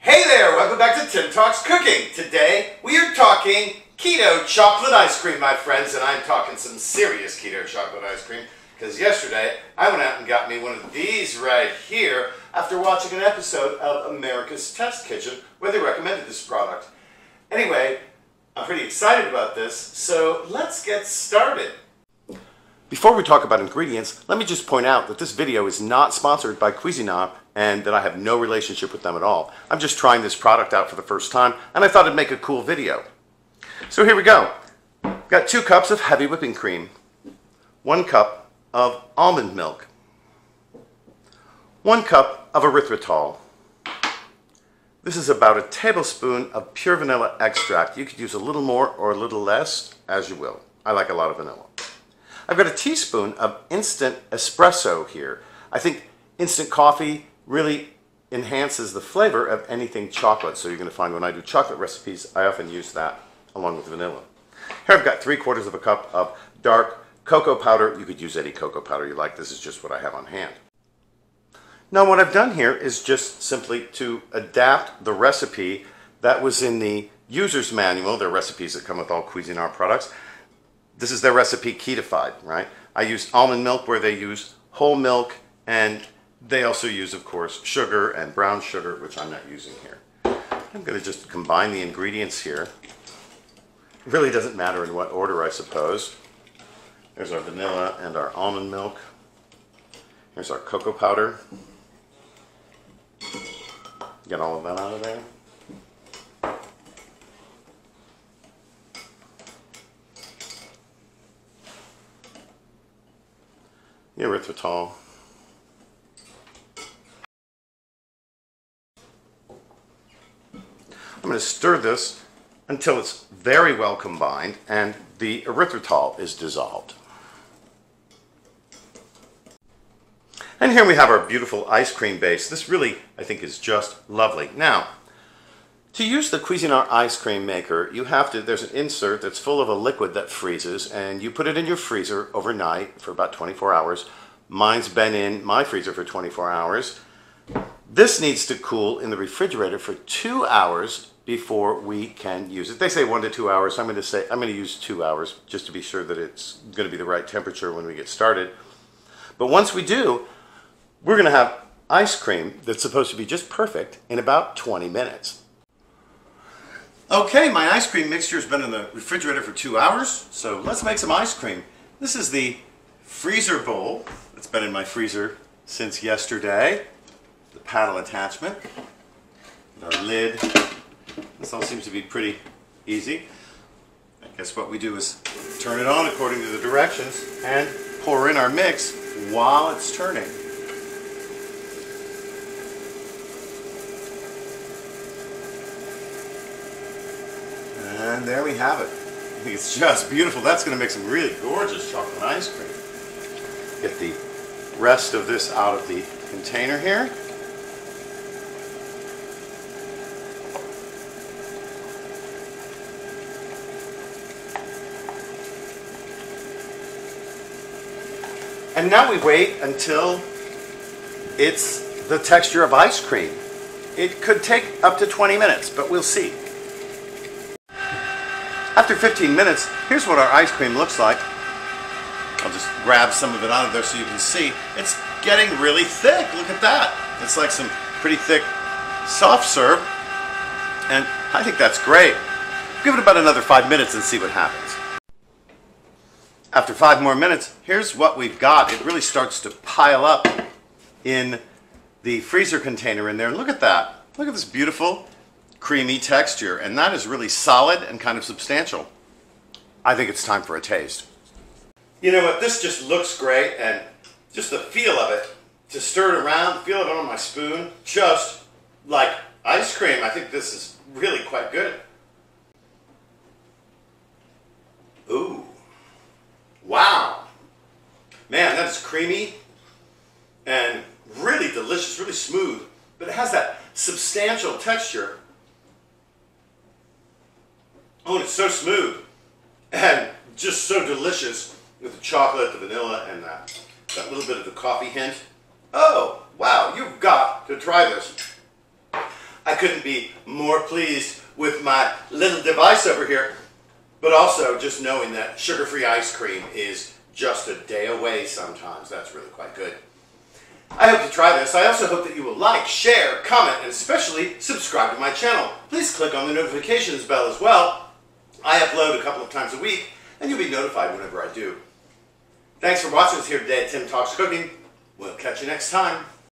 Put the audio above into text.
Hey there, welcome back to Tim Talks Cooking. Today we are talking keto chocolate ice cream, my friends, and I'm talking some serious keto chocolate ice cream because yesterday I went out and got me one of these right here after watching an episode of America's Test Kitchen where they recommended this product. Anyway, I'm pretty excited about this, so let's get started. Before we talk about ingredients, let me just point out that this video is not sponsored by CUISINART and that I have no relationship with them at all. I'm just trying this product out for the first time and I thought it'd make a cool video. So here we go. I've got 2 cups of heavy whipping cream, 1 cup of almond milk, 1 cup of erythritol. This is about a tablespoon of pure vanilla extract. You could use a little more or a little less, as you will. I like a lot of vanilla. I've got a teaspoon of instant espresso here. I think instant coffee really enhances the flavor of anything chocolate. So you're going to find when I do chocolate recipes, I often use that along with vanilla. Here I've got 3/4 of a cup of dark cocoa powder. You could use any cocoa powder you like. This is just what I have on hand. Now what I've done here is just simply to adapt the recipe that was in the user's manual. They're recipes that come with all Cuisinart products. This is their recipe ketofied, right? I used almond milk where they use whole milk, and they also use, of course, sugar and brown sugar, which I'm not using here. I'm going to just combine the ingredients here. It really doesn't matter in what order, I suppose. There's our vanilla and our almond milk. Here's our cocoa powder. Get all of that out of there. The erythritol. I'm going to stir this until it's very well combined and the erythritol is dissolved. And here we have our beautiful ice cream base. This really, I think, is just lovely. Now, to use the Cuisinart ice cream maker, you have to, there's an insert that's full of a liquid that freezes, and you put it in your freezer overnight for about 24 hours. Mine's been in my freezer for 24 hours. This needs to cool in the refrigerator for 2 hours before we can use it. They say 1 to 2 hours, so I'm going to use 2 hours just to be sure that it's going to be the right temperature when we get started. But once we do, we're going to have ice cream that's supposed to be just perfect in about 20 minutes. Okay, my ice cream mixture has been in the refrigerator for 2 hours, so let's make some ice cream. This is the freezer bowl that's been in my freezer since yesterday. The paddle attachment, our lid. This all seems to be pretty easy. I guess what we do is turn it on according to the directions and pour in our mix while it's turning. And there we have it. I think it's just beautiful. That's going to make some really gorgeous chocolate ice cream. Get the rest of this out of the container here. And now we wait until it's the texture of ice cream. It could take up to 20 minutes, but we'll see. After 15 minutes, here's what our ice cream looks like. I'll just grab some of it out of there so you can see. It's getting really thick. Look at that. It's like some pretty thick soft serve. And I think that's great. Give it about another 5 minutes and see what happens. After 5 more minutes, here's what we've got. It really starts to pile up in the freezer container in there. Look at that. Look at this beautiful creamy texture, and that is really solid and kind of substantial. I think it's time for a taste. You know what, this just looks great, and just the feel of it, to stir it around, the feel of it on my spoon, just like ice cream. I think this is really quite good. Ooh, wow. Man, that is creamy and really delicious, really smooth, but it has that substantial texture. Oh, and it's so smooth and just so delicious with the chocolate, the vanilla, and that little bit of the coffee hint. Oh, wow, you've got to try this. I couldn't be more pleased with my little device over here, but also just knowing that sugar-free ice cream is just a day away sometimes. That's really quite good. I hope you try this. I also hope that you will like, share, comment, and especially subscribe to my channel. Please click on the notifications bell as well. I upload a couple of times a week, and you'll be notified whenever I do. Thanks for watching us here today at Tim Talks Cooking. We'll catch you next time.